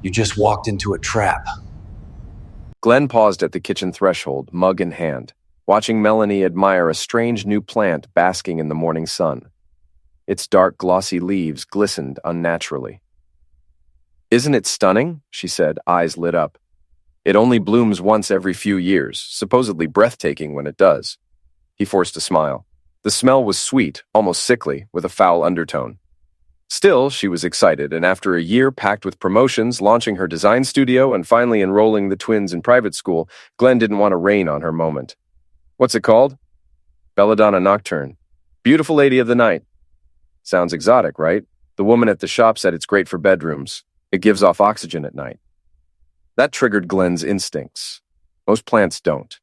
You just walked into a trap. Glenn paused at the kitchen threshold, mug in hand, watching Melanie admire a strange new plant basking in the morning sun. Its dark, glossy leaves glistened unnaturally. "Isn't it stunning?" she said, eyes lit up. "It only blooms once every few years, supposedly breathtaking when it does." He forced a smile. The smell was sweet, almost sickly, with a foul undertone. Still, she was excited, and after a year packed with promotions, launching her design studio, and finally enrolling the twins in private school, Glenn didn't want to rain on her moment. "What's it called?" "Belladonna Nocturne. Beautiful lady of the night." Sounds exotic, right? The woman at the shop said it's great for bedrooms. It gives off oxygen at night. That triggered Glenn's instincts. Most plants don't.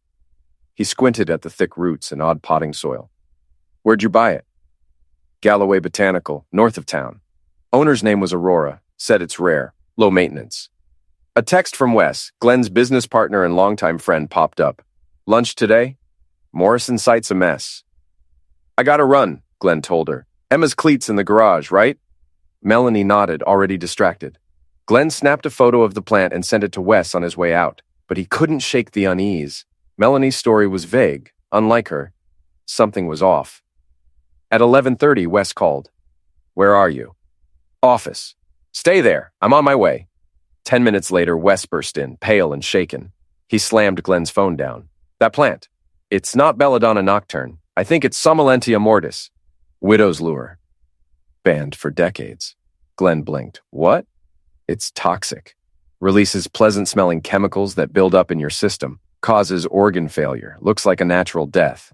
He squinted at the thick roots and odd potting soil. "Where'd you buy it?" "Galloway Botanical, north of town. Owner's name was Aurora. Said it's rare, low maintenance." A text from Wes, Glenn's business partner and longtime friend, popped up. "Lunch today? Morrison site's a mess." "I gotta run," Glenn told her. "Emma's cleats in the garage, right?" Melanie nodded, already distracted. Glenn snapped a photo of the plant and sent it to Wes on his way out, but he couldn't shake the unease. Melanie's story was vague, unlike her. Something was off. At 11:30, Wes called. "Where are you?" "Office." "Stay there. I'm on my way." 10 minutes later, Wes burst in, pale and shaken. He slammed Glenn's phone down. "That plant. It's not Belladonna Nocturne. I think it's Somnolentia mortis. Widow's lure. Banned for decades." Glenn blinked. "What?" "It's toxic. Releases pleasant-smelling chemicals that build up in your system. Causes organ failure. Looks like a natural death."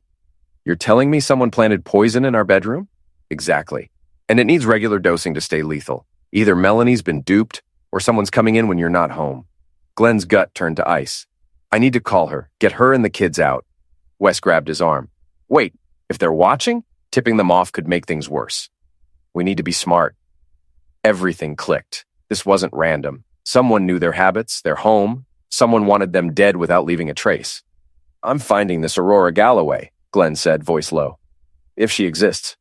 "You're telling me someone planted poison in our bedroom?" "Exactly. And it needs regular dosing to stay lethal. Either Melanie's been duped, or someone's coming in when you're not home." Glenn's gut turned to ice. "I need to call her. Get her and the kids out." Wes grabbed his arm. "Wait, if they're watching, tipping them off could make things worse. We need to be smart." Everything clicked. This wasn't random. Someone knew their habits, their home. Someone wanted them dead without leaving a trace. "I'm finding this Aurora Galloway," Glenn said, voice low. "If she exists."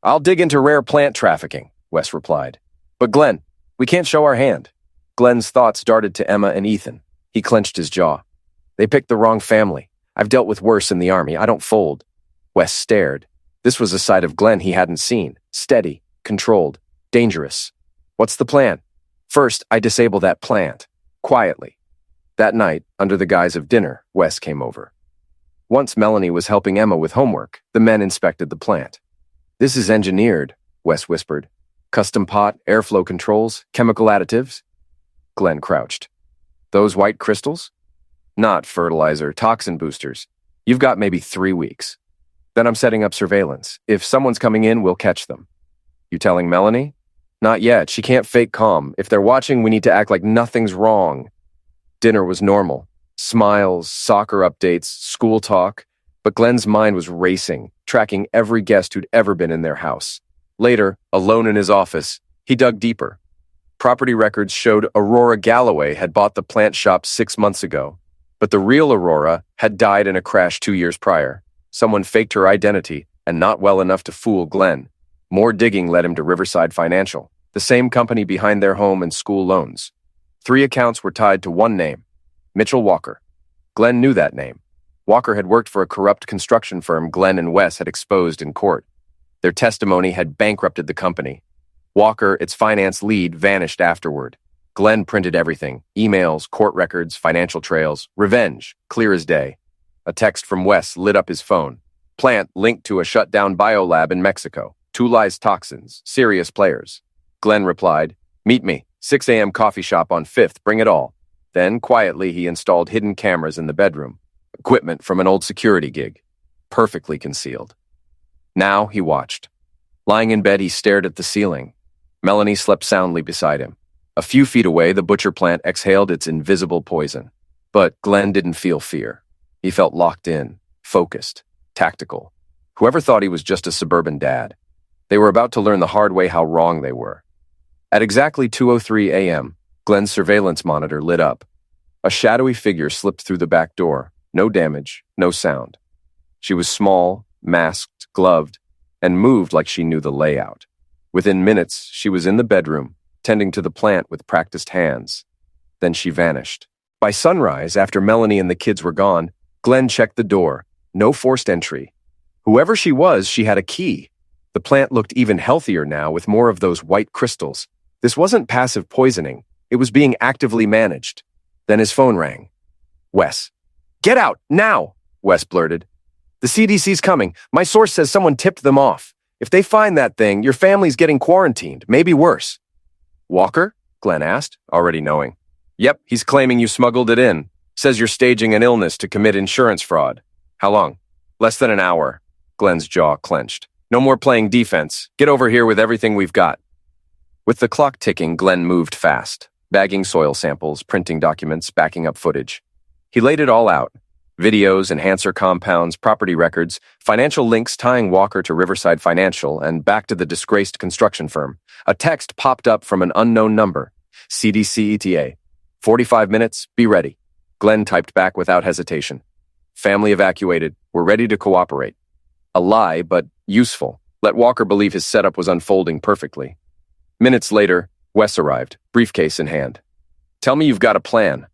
"I'll dig into rare plant trafficking," Wes replied. "But Glenn, we can't show our hand." Glenn's thoughts darted to Emma and Ethan. He clenched his jaw. "They picked the wrong family. I've dealt with worse in the army. I don't fold." Wes stared. This was a side of Glenn he hadn't seen. Steady, controlled, dangerous. "What's the plan?" "First, I disable that plant. Quietly." That night, under the guise of dinner, Wes came over. Once Melanie was helping Emma with homework, the men inspected the plant. "This is engineered," Wes whispered. "Custom pot, airflow controls, chemical additives." Glenn crouched. "Those white crystals?" "Not fertilizer, toxin boosters. You've got maybe 3 weeks. Then I'm setting up surveillance. If someone's coming in, we'll catch them." "You telling Melanie?" "Not yet. She can't fake calm. If they're watching, we need to act like nothing's wrong." Dinner was normal. Smiles, soccer updates, school talk. But Glenn's mind was racing, tracking every guest who'd ever been in their house. Later, alone in his office, he dug deeper. Property records showed Aurora Galloway had bought the plant shop 6 months ago. But the real Aurora had died in a crash 2 years prior. Someone faked her identity, and not well enough to fool Glenn. More digging led him to Riverside Financial, the same company behind their home and school loans. 3 accounts were tied to one name, Mitchell Walker. Glenn knew that name. Walker had worked for a corrupt construction firm Glenn and Wes had exposed in court. Their testimony had bankrupted the company. Walker, its finance lead, vanished afterward. Glenn printed everything: emails, court records, financial trails. Revenge, clear as day. A text from Wes lit up his phone. Plant linked to a shut-down biolab in Mexico. 2 lies toxins, serious players. Glenn replied, "Meet me, 6 a.m. coffee shop on 5th, bring it all." Then, quietly, he installed hidden cameras in the bedroom. Equipment from an old security gig. Perfectly concealed. Now he watched. Lying in bed, he stared at the ceiling. Melanie slept soundly beside him. A few feet away, the butcher plant exhaled its invisible poison. But Glenn didn't feel fear. He felt locked in, focused, tactical. Whoever thought he was just a suburban dad. They were about to learn the hard way how wrong they were. At exactly 2:03 a.m., Glenn's surveillance monitor lit up. A shadowy figure slipped through the back door. No damage, no sound. She was small, masked, gloved, and moved like she knew the layout. Within minutes, she was in the bedroom, tending to the plant with practiced hands. Then she vanished. By sunrise, after Melanie and the kids were gone, Glenn checked the door. No forced entry. Whoever she was, she had a key. The plant looked even healthier now with more of those white crystals. This wasn't passive poisoning. It was being actively managed. Then his phone rang. Wes. "Get out, now!" Wes blurted. "The CDC's coming. My source says someone tipped them off. If they find that thing, your family's getting quarantined, maybe worse." "Walker?" Glenn asked, already knowing. "Yep, he's claiming you smuggled it in. Says you're staging an illness to commit insurance fraud." "How long?" "Less than an hour." Glenn's jaw clenched. "No more playing defense. Get over here with everything we've got." With the clock ticking, Glenn moved fast, bagging soil samples, printing documents, backing up footage. He laid it all out. Videos, enhancer compounds, property records, financial links tying Walker to Riverside Financial and back to the disgraced construction firm. A text popped up from an unknown number. CDC ETA. 45 minutes, be ready. Glenn typed back without hesitation. Family evacuated. We're ready to cooperate. A lie, but useful. Let Walker believe his setup was unfolding perfectly. Minutes later, Wes arrived, briefcase in hand. "Tell me you've got a plan."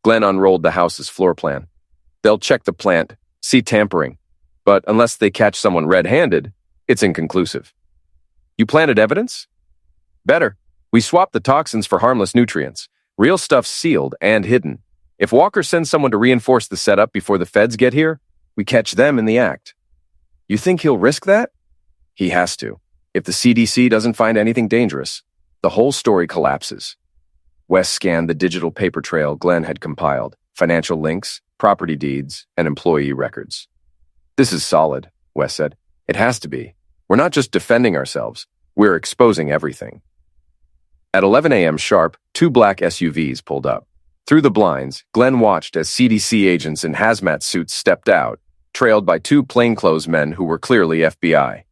Glenn unrolled the house's floor plan. "They'll check the plant, see tampering. But unless they catch someone red-handed, it's inconclusive." "You planted evidence?" "Better. We swapped the toxins for harmless nutrients. Real stuff sealed and hidden. If Walker sends someone to reinforce the setup before the feds get here, we catch them in the act." "You think he'll risk that?" "He has to. If the CDC doesn't find anything dangerous, the whole story collapses." Wes scanned the digital paper trail Glenn had compiled, financial links, property deeds, and employee records. "This is solid," Wes said. "It has to be. We're not just defending ourselves, we're exposing everything." At 11 a.m. sharp, 2 black SUVs pulled up. Through the blinds, Glenn watched as CDC agents in hazmat suits stepped out, trailed by 2 plainclothes men who were clearly FBI.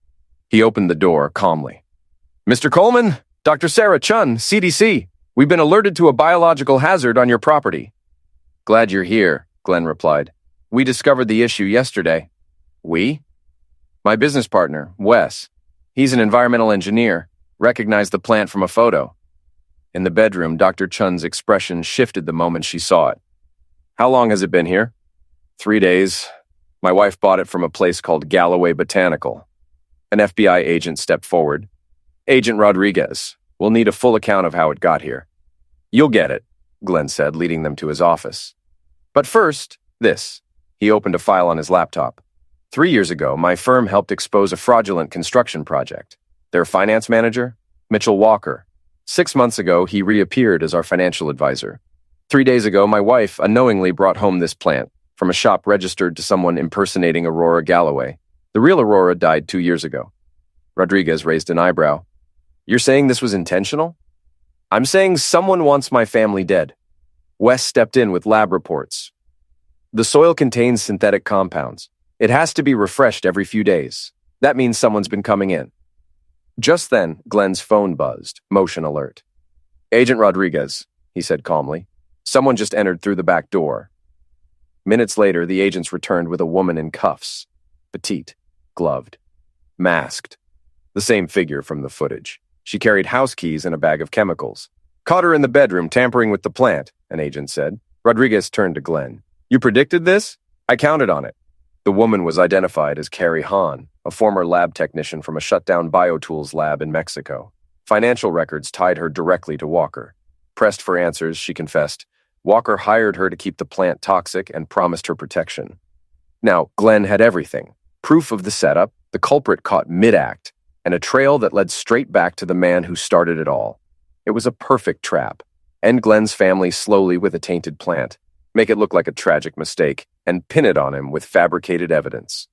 He opened the door calmly. "Mr. Coleman, Dr. Sarah Chun, CDC. We've been alerted to a biological hazard on your property." "Glad you're here," Glenn replied. "We discovered the issue yesterday." "We?" "My business partner, Wes. He's an environmental engineer. Recognized the plant from a photo." In the bedroom, Dr. Chun's expression shifted the moment she saw it. "How long has it been here?" 3 days. My wife bought it from a place called Galloway Botanical." An FBI agent stepped forward. "Agent Rodriguez, we'll need a full account of how it got here." "You'll get it," Glenn said, leading them to his office. "But first, this." He opened a file on his laptop. 3 years ago, my firm helped expose a fraudulent construction project. Their finance manager? Mitchell Walker. 6 months ago, he reappeared as our financial advisor. 3 days ago, my wife unknowingly brought home this plant from a shop registered to someone impersonating Aurora Galloway. The real Aurora died 2 years ago. Rodriguez raised an eyebrow. "You're saying this was intentional?" "I'm saying someone wants my family dead." Wes stepped in with lab reports. "The soil contains synthetic compounds. It has to be refreshed every few days. That means someone's been coming in." Just then, Glenn's phone buzzed, motion alert. "Agent Rodriguez," he said calmly. "Someone just entered through the back door." Minutes later, the agents returned with a woman in cuffs. Petite, gloved, masked. The same figure from the footage. She carried house keys and a bag of chemicals. "Caught her in the bedroom tampering with the plant," an agent said. Rodriguez turned to Glenn. "You predicted this? I counted on it." The woman was identified as Carrie Hahn, a former lab technician from a shut-down biotools lab in Mexico. Financial records tied her directly to Walker. Pressed for answers, she confessed. Walker hired her to keep the plant toxic and promised her protection. Now, Glenn had everything. Proof of the setup, the culprit caught mid-act, and a trail that led straight back to the man who started it all. It was a perfect trap. End Glenn's family slowly with a tainted plant, make it look like a tragic mistake, and pin it on him with fabricated evidence.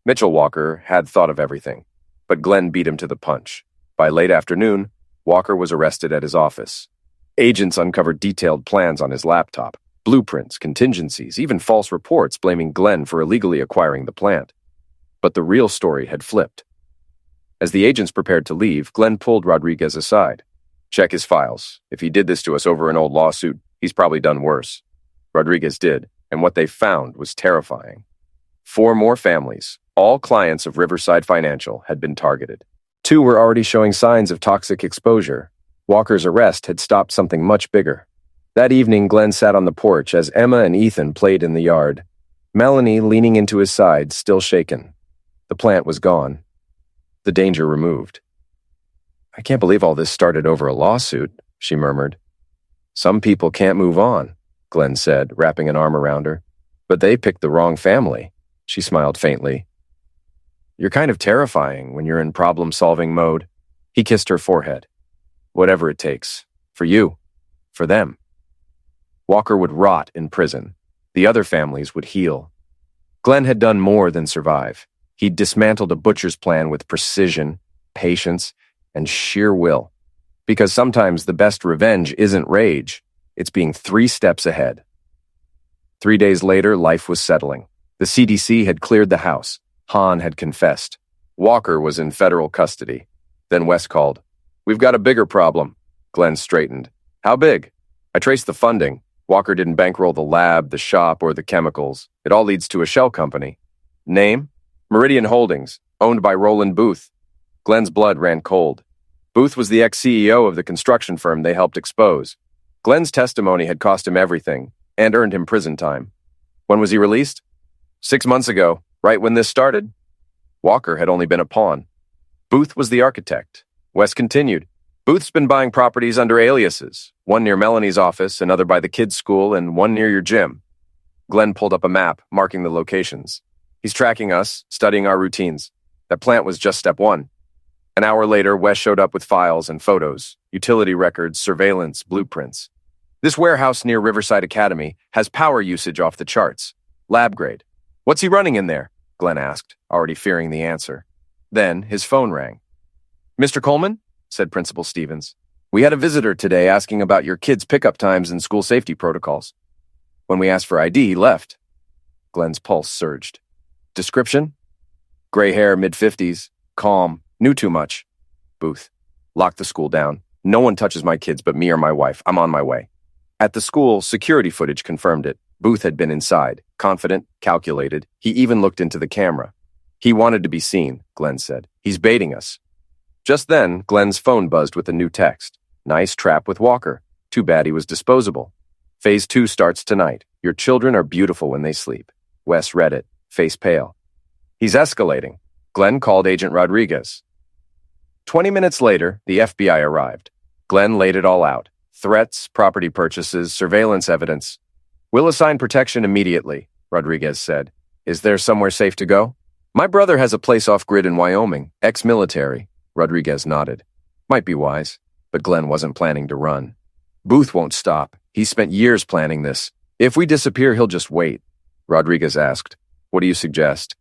Mitchell Walker had thought of everything, but Glenn beat him to the punch. By late afternoon, Walker was arrested at his office. Agents uncovered detailed plans on his laptop, blueprints, contingencies, even false reports blaming Glenn for illegally acquiring the plant. But the real story had flipped. As the agents prepared to leave, Glenn pulled Rodriguez aside. "Check his files. If he did this to us over an old lawsuit, he's probably done worse." Rodriguez did, and what they found was terrifying. 4 more families, all clients of Riverside Financial, had been targeted. 2 were already showing signs of toxic exposure. Walker's arrest had stopped something much bigger. That evening, Glenn sat on the porch as Emma and Ethan played in the yard. Melanie leaning into his side, still shaken. The plant was gone. The danger removed. "I can't believe all this started over a lawsuit," she murmured. "Some people can't move on," Glenn said, wrapping an arm around her. "But they picked the wrong family." She smiled faintly. "You're kind of terrifying when you're in problem-solving mode." He kissed her forehead. "Whatever it takes. For you. For them." Walker would rot in prison. The other families would heal. Glenn had done more than survive. He'd dismantled a butcher's plan with precision, patience, and sheer will. Because sometimes the best revenge isn't rage, it's being 3 steps ahead. 3 days later, life was settling. The CDC had cleared the house. Hahn had confessed. Walker was in federal custody. Then Wes called. "We've got a bigger problem." Glenn straightened. "How big?" "I traced the funding. Walker didn't bankroll the lab, the shop, or the chemicals. It all leads to a shell company. Name? Meridian Holdings, owned by Roland Booth." Glenn's blood ran cold. Booth was the ex-CEO of the construction firm they helped expose. Glenn's testimony had cost him everything and earned him prison time. When was he released? 6 months ago, right when this started. Walker had only been a pawn. Booth was the architect. Wes continued. "Booth's been buying properties under aliases, one near Melanie's office, another by the kids' school, and one near your gym." Glenn pulled up a map, marking the locations. "He's tracking us, studying our routines. That plant was just step 1. An hour later, Wes showed up with files and photos, utility records, surveillance, blueprints. "This warehouse near Riverside Academy has power usage off the charts. Lab grade. What's he running in there?" Glenn asked, already fearing the answer. Then his phone rang. "Mr. Coleman?" said Principal Stevens. "We had a visitor today asking about your kids' pickup times and school safety protocols. When we asked for ID, he left." Glenn's pulse surged. "Description?" "Gray hair, mid-50s, calm, knew too much." Booth. "Lock the school down. No one touches my kids but me or my wife. I'm on my way." At the school, security footage confirmed it. Booth had been inside, confident, calculated. He even looked into the camera. "He wanted to be seen," Glenn said. "He's baiting us." Just then, Glenn's phone buzzed with a new text. "Nice trap with Walker. Too bad he was disposable. Phase 2 starts tonight. Your children are beautiful when they sleep." Wes read it, face pale. "He's escalating." Glenn called Agent Rodriguez. 20 minutes later, the FBI arrived. Glenn laid it all out. Threats, property purchases, surveillance evidence. "We'll assign protection immediately," Rodriguez said. "Is there somewhere safe to go?" "My brother has a place off-grid in Wyoming, ex-military." Rodriguez nodded. "Might be wise," but Glenn wasn't planning to run. "Booth won't stop. He's spent years planning this. If we disappear, he'll just wait." Rodriguez asked, "What do you suggest?"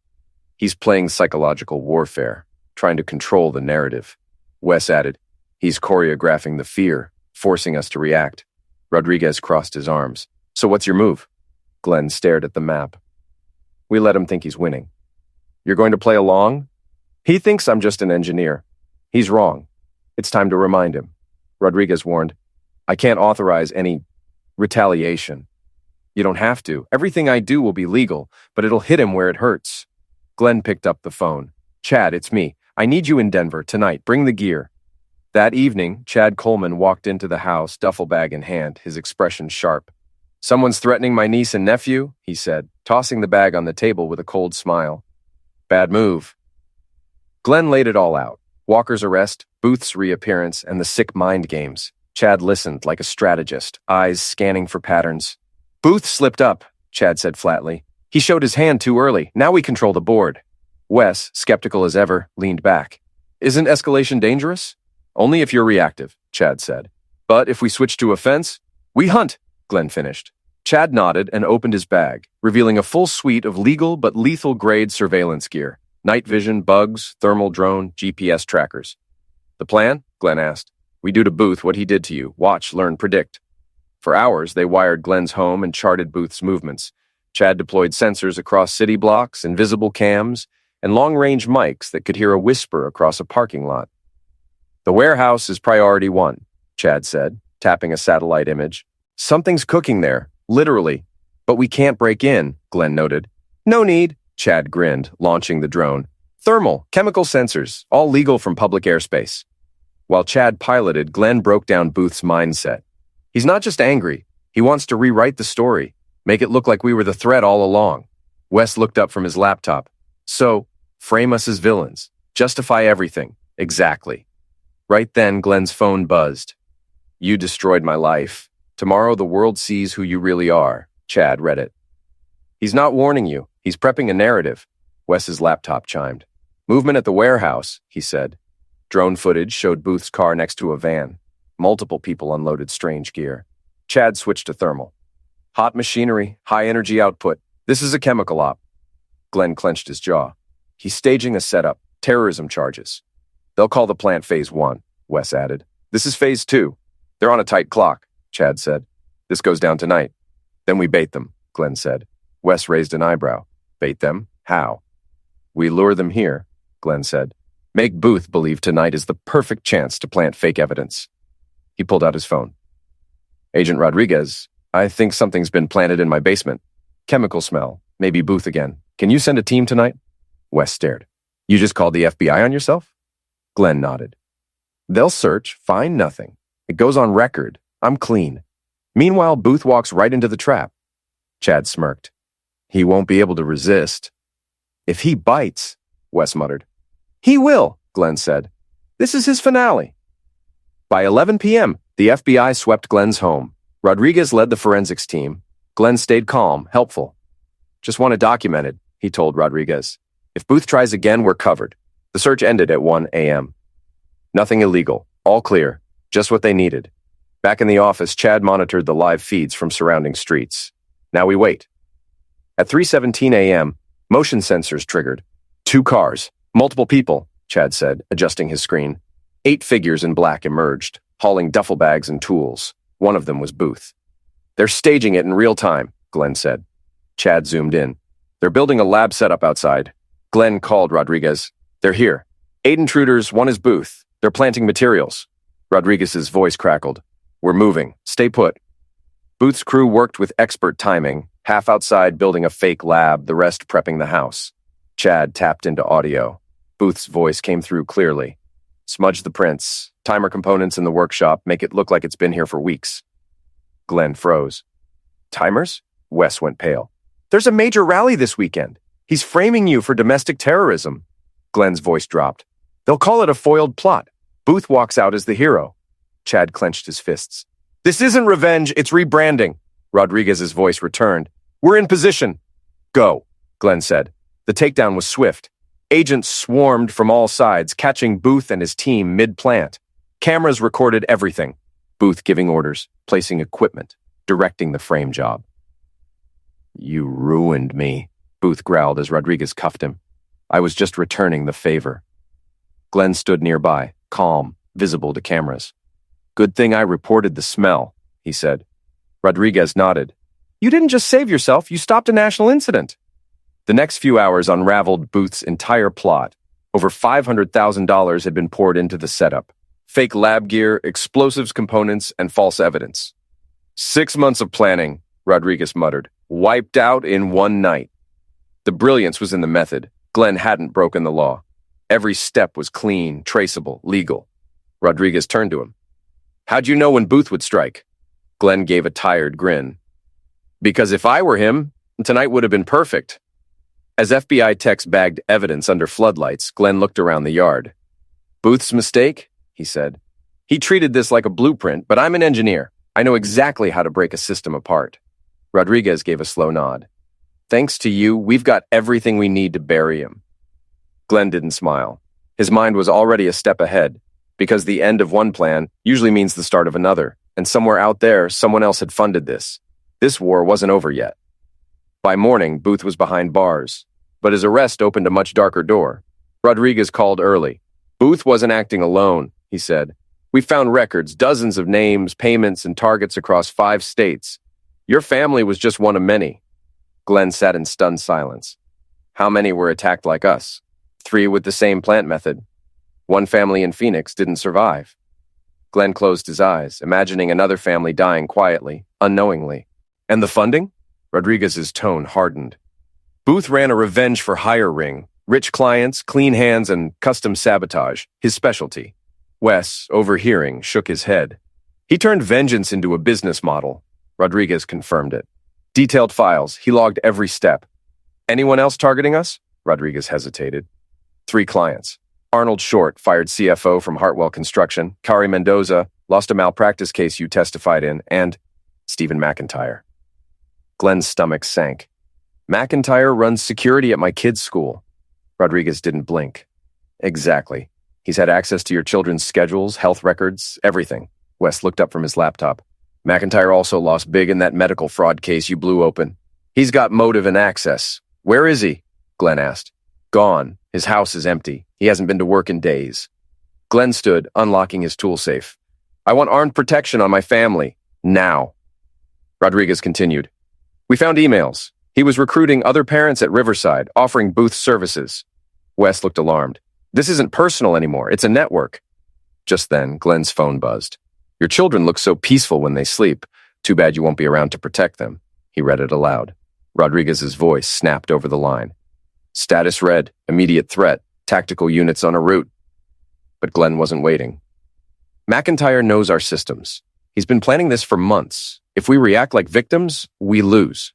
"He's playing psychological warfare, trying to control the narrative." Wes added, "He's choreographing the fear, forcing us to react." Rodriguez crossed his arms. "So what's your move?" Glenn stared at the map. "We let him think he's winning." "You're going to play along?" "He thinks I'm just an engineer. He's wrong. It's time to remind him." Rodriguez warned, "I can't authorize any retaliation." "You don't have to. Everything I do will be legal, but it'll hit him where it hurts." Glenn picked up the phone. "Chad, it's me. I need you in Denver tonight. Bring the gear." That evening, Chad Coleman walked into the house, duffel bag in hand, his expression sharp. "Someone's threatening my niece and nephew," he said, tossing the bag on the table with a cold smile. "Bad move." Glenn laid it all out. Walker's arrest, Booth's reappearance, and the sick mind games. Chad listened like a strategist, eyes scanning for patterns. "Booth slipped up," Chad said flatly. "He showed his hand too early. Now we control the board." Wes, skeptical as ever, leaned back. "Isn't escalation dangerous?" "Only if you're reactive," Chad said. "But if we switch to offense, we hunt," Glenn finished. Chad nodded and opened his bag, revealing a full suite of legal but lethal-grade surveillance gear. Night vision, bugs, thermal drone, GPS trackers. "The plan?" Glenn asked. "We do to Booth what he did to you. Watch, learn, predict." For hours, they wired Glenn's home and charted Booth's movements. Chad deployed sensors across city blocks, invisible cams, and long-range mics that could hear a whisper across a parking lot. "The warehouse is priority 1, Chad said, tapping a satellite image. "Something's cooking there, literally. But we can't break in," Glenn noted. "No need," Chad grinned, launching the drone. "Thermal, chemical sensors, all legal from public airspace." While Chad piloted, Glenn broke down Booth's mindset. He's not just angry, He wants to rewrite the story, make it look like we were the threat all along. Wes looked up from his laptop. So, frame us as villains. Justify everything. Exactly. Right then, Glenn's phone buzzed. You destroyed my life. Tomorrow the world sees who you really are. Chad read it. He's not warning you. He's prepping a narrative. Wes's laptop chimed. Movement at the warehouse, he said. Drone footage showed Booth's car next to a van. Multiple people unloaded strange gear. Chad switched to thermal. Hot machinery, high energy output. This is a chemical op. Glenn clenched his jaw. He's staging a setup, terrorism charges. They'll call the plant Phase 1, Wes added. This is Phase 2. They're on a tight clock, Chad said. This goes down tonight. Then we bait them, Glenn said. Wes raised an eyebrow. Bait them? How? We lure them here, Glenn said. Make Booth believe tonight is the perfect chance to plant fake evidence. He pulled out his phone. Agent Rodriguez, I think something's been planted in my basement. Chemical smell. Maybe Booth again. Can you send a team tonight? Wes stared. You just called the FBI on yourself? Glenn nodded. They'll search, find nothing. It goes on record. I'm clean. Meanwhile, Booth walks right into the trap. Chad smirked. He won't be able to resist. If he bites, Wes muttered. He will, Glenn said. This is his finale. By 11 p.m., the FBI swept Glenn's home. Rodriguez led the forensics team. Glenn stayed calm, helpful. Just want it documented, he told Rodriguez. If Booth tries again, we're covered. The search ended at 1 a.m. Nothing illegal. All clear. Just what they needed. Back in the office, Chad monitored the live feeds from surrounding streets. Now we wait. At 3:17 a.m., motion sensors triggered. 2 cars. Multiple people, Chad said, adjusting his screen. 8 figures in black emerged, hauling duffel bags and tools. One of them was Booth. They're staging it in real time, Glenn said. Chad zoomed in. They're building a lab setup outside. Glenn called Rodriguez. They're here. 8 intruders, 1 is Booth. They're planting materials. Rodriguez's voice crackled. We're moving. Stay put. Booth's crew worked with expert timing, half outside building a fake lab, the rest prepping the house. Chad tapped into audio. Booth's voice came through clearly. Smudge the prints. Timer components in the workshop. Make it look like it's been here for weeks. Glenn froze. Timers? Wes went pale. There's a major rally this weekend. He's framing you for domestic terrorism. Glenn's voice dropped. They'll call it a foiled plot. Booth walks out as the hero. Chad clenched his fists. This isn't revenge, it's rebranding. Rodriguez's voice returned. We're in position. Go, Glenn said. The takedown was swift. Agents swarmed from all sides, catching Booth and his team mid-plant. Cameras recorded everything. Booth giving orders, placing equipment, directing the frame job. You ruined me, Booth growled as Rodriguez cuffed him. I was just returning the favor. Glenn stood nearby, calm, visible to cameras. Good thing I reported the smell, he said. Rodriguez nodded. You didn't just save yourself, you stopped a national incident. The next few hours unraveled Booth's entire plot. Over $500,000 had been poured into the setup. Fake lab gear, explosives components, and false evidence. 6 months of planning, Rodriguez muttered, wiped out in one night. The brilliance was in the method. Glenn hadn't broken the law. Every step was clean, traceable, legal. Rodriguez turned to him. How'd you know when Booth would strike? Glenn gave a tired grin. Because if I were him, tonight would have been perfect. As FBI techs bagged evidence under floodlights, Glenn looked around the yard. Booth's mistake? He said. He treated this like a blueprint, but I'm an engineer. I know exactly how to break a system apart. Rodriguez gave a slow nod. Thanks to you, we've got everything we need to bury him. Glenn didn't smile. His mind was already a step ahead, because the end of one plan usually means the start of another, and somewhere out there, someone else had funded this. This war wasn't over yet. By morning, Booth was behind bars, but his arrest opened a much darker door. Rodriguez called early. Booth wasn't acting alone, he said. We found records, dozens of names, payments, and targets across 5 states. Your family was just one of many. Glenn sat in stunned silence. How many were attacked like us? 3 with the same plant method. 1 family in Phoenix didn't survive. Glenn closed his eyes, imagining another family dying quietly, unknowingly. And the funding? Rodriguez's tone hardened. Booth ran a revenge-for-hire ring. Rich clients, clean hands, and custom sabotage, his specialty. Wes, overhearing, shook his head. He turned vengeance into a business model. Rodriguez confirmed it. Detailed files. He logged every step. Anyone else targeting us? Rodriguez hesitated. 3 clients. Arnold Short, fired CFO from Hartwell Construction. Kari Mendoza, lost a malpractice case you testified in. And Stephen McIntyre. Glenn's stomach sank. McIntyre runs security at my kid's school. Rodriguez didn't blink. Exactly. He's had access to your children's schedules, health records, everything. Wes looked up from his laptop. McIntyre also lost big in that medical fraud case you blew open. He's got motive and access. Where is he? Glenn asked. Gone. His house is empty. He hasn't been to work in days. Glenn stood, unlocking his tool safe. I want armed protection on my family. Now. Rodriguez continued. We found emails. He was recruiting other parents at Riverside, offering booth services. Wes looked alarmed. This isn't personal anymore. It's a network. Just then, Glenn's phone buzzed. Your children look so peaceful when they sleep. Too bad you won't be around to protect them. He read it aloud. Rodriguez's voice snapped over the line. Status read, immediate threat, tactical units en route. But Glenn wasn't waiting. McIntyre knows our systems. He's been planning this for months. If we react like victims, we lose.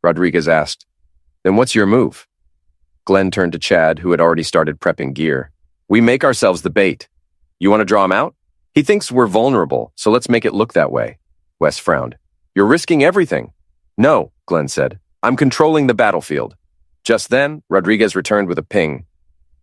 Rodriguez asked, Then what's your move? Glenn turned to Chad, who had already started prepping gear. We make ourselves the bait. You want to draw him out? He thinks we're vulnerable, so let's make it look that way. Wes frowned. You're risking everything. No, Glenn said. I'm controlling the battlefield. Just then, Rodriguez returned with a ping.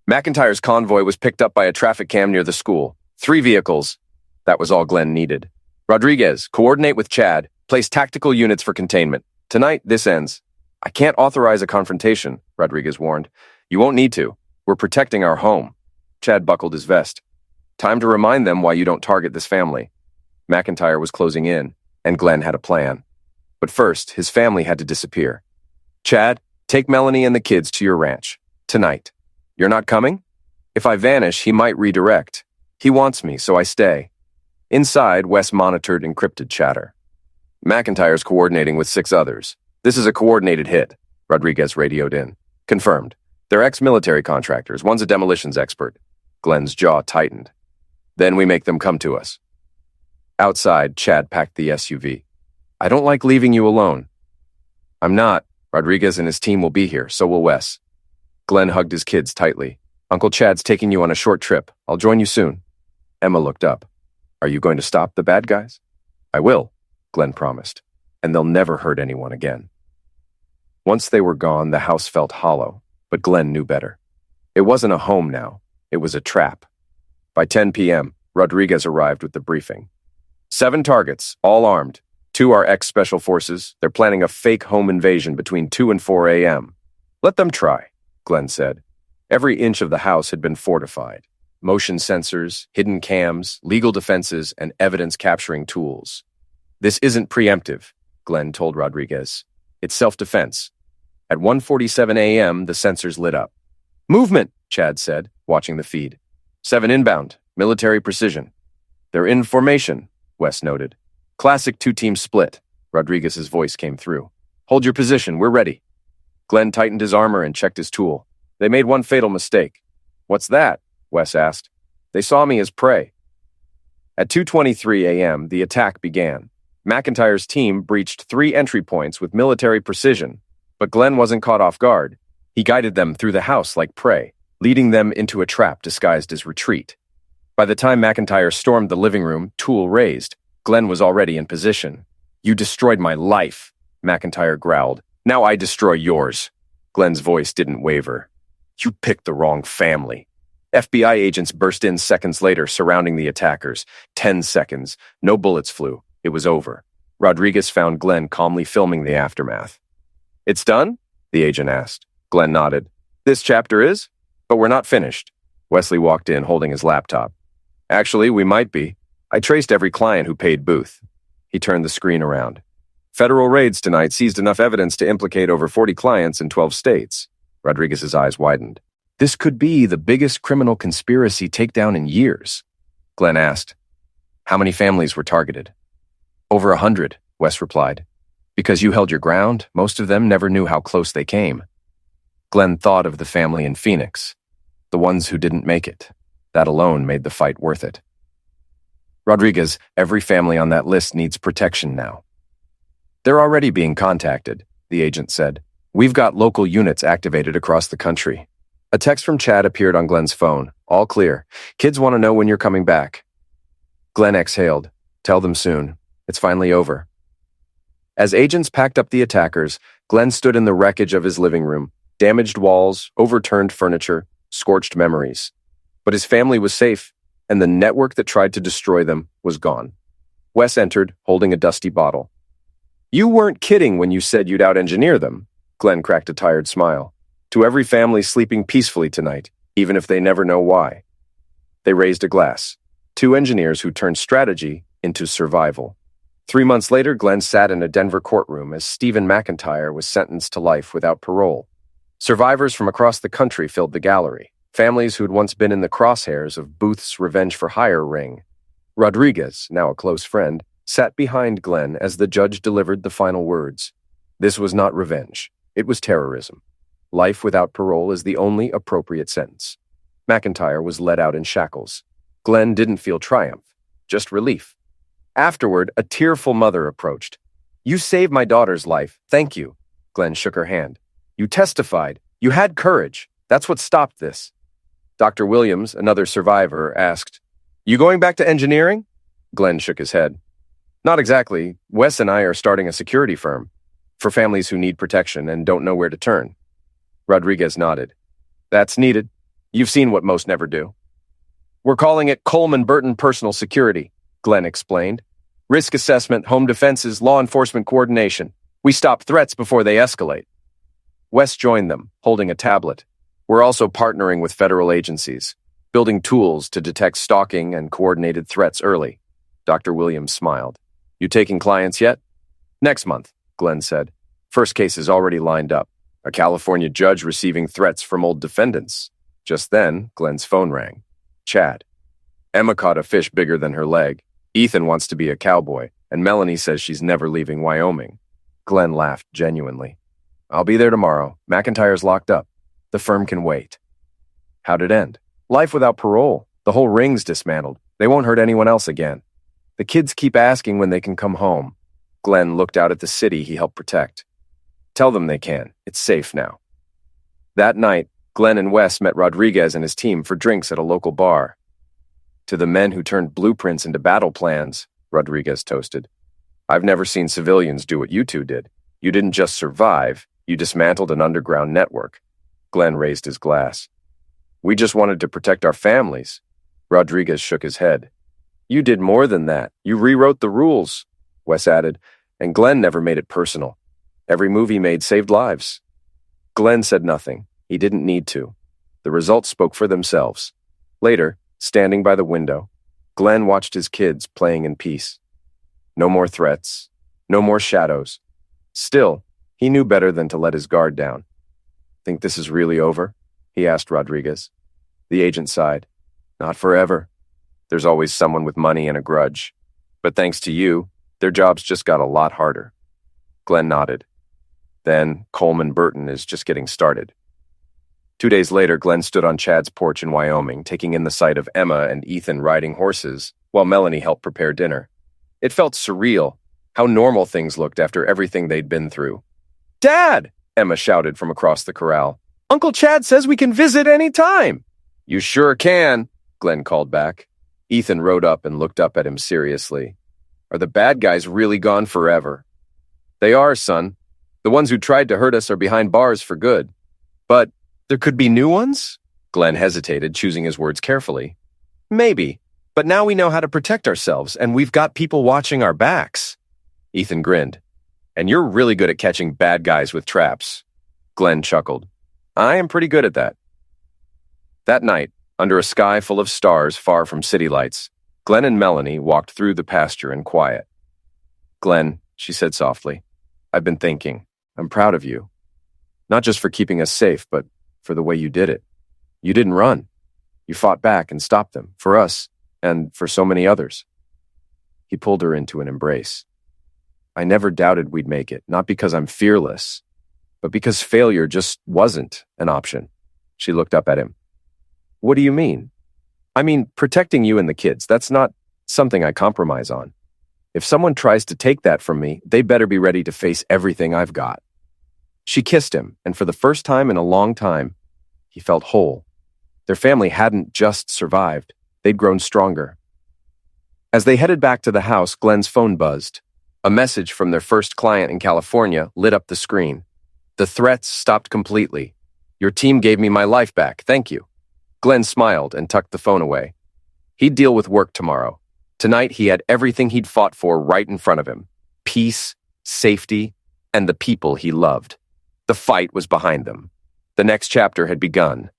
McIntyre's convoy was picked up by a traffic cam near the school. 3 vehicles. That was all Glenn needed. Rodriguez, coordinate with Chad. Place tactical units for containment. Tonight, this ends. I can't authorize a confrontation, Rodriguez warned. You won't need to. We're protecting our home. Chad buckled his vest. Time to remind them why you don't target this family. McIntyre was closing in, and Glenn had a plan. But first, his family had to disappear. Chad, take Melanie and the kids to your ranch. Tonight. You're not coming? If I vanish, he might redirect. He wants me, so I stay. Inside, Wes monitored encrypted chatter. McIntyre's coordinating with 6 others. This is a coordinated hit, Rodriguez radioed in. Confirmed. They're ex-military contractors. One's a demolitions expert. Glenn's jaw tightened. Then we make them come to us. Outside, Chad packed the SUV. I don't like leaving you alone. I'm not. Rodriguez and his team will be here, so will Wes. Glenn hugged his kids tightly. Uncle Chad's taking you on a short trip. I'll join you soon. Emma looked up. Are you going to stop the bad guys? I will, Glenn promised, and they'll never hurt anyone again. Once they were gone, the house felt hollow, but Glenn knew better. It wasn't a home now. It was a trap. By 10 p.m., Rodriguez arrived with the briefing. 7 targets, all armed. 2 are ex-special forces. They're planning a fake home invasion between 2 and 4 a.m. Let them try, Glenn said. Every inch of the house had been fortified. Motion sensors, hidden cams, legal defenses, and evidence-capturing tools. This isn't preemptive, Glenn told Rodriguez. It's self-defense. At 1:47 a.m., the sensors lit up. Movement, Chad said, watching the feed. 7 inbound, military precision. They're in formation, Wes noted. Classic 2-team split. Rodriguez's voice came through. Hold your position, we're ready. Glenn tightened his armor and checked his tool. They made one fatal mistake. What's that? Wes asked. They saw me as prey. At 2:23 a.m., the attack began. McIntyre's team breached 3 entry points with military precision, but Glenn wasn't caught off guard. He guided them through the house like prey, leading them into a trap disguised as retreat. By the time McIntyre stormed the living room, tool raised, Glenn was already in position. You destroyed my life, McIntyre growled. Now I destroy yours. Glenn's voice didn't waver. You picked the wrong family. FBI agents burst in seconds later, surrounding the attackers. 10 seconds. No bullets flew. It was over. Rodriguez found Glenn calmly filming the aftermath. It's done? The agent asked. Glenn nodded. This chapter is? But we're not finished. Wesley walked in holding his laptop. Actually, we might be. I traced every client who paid booth. He turned the screen around. Federal raids tonight seized enough evidence to implicate over 40 clients in 12 states. Rodriguez's eyes widened. This could be the biggest criminal conspiracy takedown in years. Glenn asked. How many families were targeted? Over 100, Wes replied. Because you held your ground, most of them never knew how close they came. Glenn thought of the family in Phoenix, the ones who didn't make it. That alone made the fight worth it. Rodriguez, every family on that list needs protection now. They're already being contacted, the agent said. We've got local units activated across the country. A text from Chad appeared on Glenn's phone. All clear. Kids want to know when you're coming back. Glenn exhaled. Tell them soon. It's finally over. As agents packed up the attackers, Glenn stood in the wreckage of his living room. Damaged walls, overturned furniture, scorched memories. But his family was safe, and the network that tried to destroy them was gone. Wes entered, holding a dusty bottle. You weren't kidding when you said you'd out-engineer them. Glenn cracked a tired smile. To every family sleeping peacefully tonight, even if they never know why. They raised a glass. Two engineers who turned strategy into survival. 3 months later, Glenn sat in a Denver courtroom as Stephen McIntyre was sentenced to life without parole. Survivors from across the country filled the gallery, families who'd once been in the crosshairs of Booth's revenge-for-hire ring. Rodriguez, now a close friend, sat behind Glenn as the judge delivered the final words. This was not revenge. It was terrorism. Life without parole is the only appropriate sentence. McIntyre was let out in shackles. Glenn didn't feel triumph, just relief. Afterward, a tearful mother approached. You saved my daughter's life. Thank you. Glenn shook her hand. You testified. You had courage. That's what stopped this. Dr. Williams, another survivor, asked, You going back to engineering? Glenn shook his head. Not exactly. Wes and I are starting a security firm for families who need protection and don't know where to turn. Rodriguez nodded. That's needed. You've seen what most never do. We're calling it Coleman Burton Personal Security, Glenn explained. Risk assessment, home defenses, law enforcement coordination. We stop threats before they escalate. Wes joined them, holding a tablet. We're also partnering with federal agencies, building tools to detect stalking and coordinated threats early. Dr. Williams smiled. You taking clients yet? Next month, Glenn said. First case is already lined up. A California judge receiving threats from old defendants. Just then, Glenn's phone rang. Chad. Emma caught a fish bigger than her leg. Ethan wants to be a cowboy, and Melanie says she's never leaving Wyoming. Glenn laughed genuinely. I'll be there tomorrow. McIntyre's locked up. The firm can wait. How'd it end? Life without parole. The whole ring's dismantled. They won't hurt anyone else again. The kids keep asking when they can come home. Glenn looked out at the city he helped protect. Tell them they can. It's safe now. That night, Glenn and Wes met Rodriguez and his team for drinks at a local bar. To the men who turned blueprints into battle plans, Rodriguez toasted. I've never seen civilians do what you two did. You didn't just survive, you dismantled an underground network. Glenn raised his glass. We just wanted to protect our families. Rodriguez shook his head. You did more than that. You rewrote the rules, Wes added, and Glenn never made it personal. Every move he made saved lives. Glenn said nothing. He didn't need to. The results spoke for themselves. Later, standing by the window, Glenn watched his kids playing in peace. No more threats. No more shadows. Still, he knew better than to let his guard down. Think this is really over? He asked Rodriguez. The agent sighed. Not forever. There's always someone with money and a grudge. But thanks to you, their jobs just got a lot harder. Glenn nodded. Then Coleman Burton is just getting started. 2 days later, Glenn stood on Chad's porch in Wyoming, taking in the sight of Emma and Ethan riding horses, while Melanie helped prepare dinner. It felt surreal, how normal things looked after everything they'd been through. Dad! Emma shouted from across the corral. Uncle Chad says we can visit any time. You sure can, Glenn called back. Ethan rode up and looked up at him seriously. Are the bad guys really gone forever? They are, son. The ones who tried to hurt us are behind bars for good. But there could be new ones? Glenn hesitated, choosing his words carefully. Maybe, but now we know how to protect ourselves, and we've got people watching our backs. Ethan grinned. And you're really good at catching bad guys with traps. Glenn chuckled. I am pretty good at that. That night, under a sky full of stars far from city lights, Glenn and Melanie walked through the pasture in quiet. Glenn, she said softly, I've been thinking. I'm proud of you. Not just for keeping us safe, but for the way you did it. You didn't run. You fought back and stopped them, for us, and for so many others. He pulled her into an embrace. I never doubted we'd make it, not because I'm fearless, but because failure just wasn't an option. She looked up at him. What do you mean? I mean, protecting you and the kids, that's not something I compromise on. If someone tries to take that from me, they better be ready to face everything I've got. She kissed him, and for the first time in a long time, he felt whole. Their family hadn't just survived, they'd grown stronger. As they headed back to the house, Glenn's phone buzzed. A message from their first client in California lit up the screen. The threats stopped completely. Your team gave me my life back, thank you. Glenn smiled and tucked the phone away. He'd deal with work tomorrow. Tonight he had everything he'd fought for right in front of him. Peace, safety, and the people he loved. The fight was behind them. The next chapter had begun,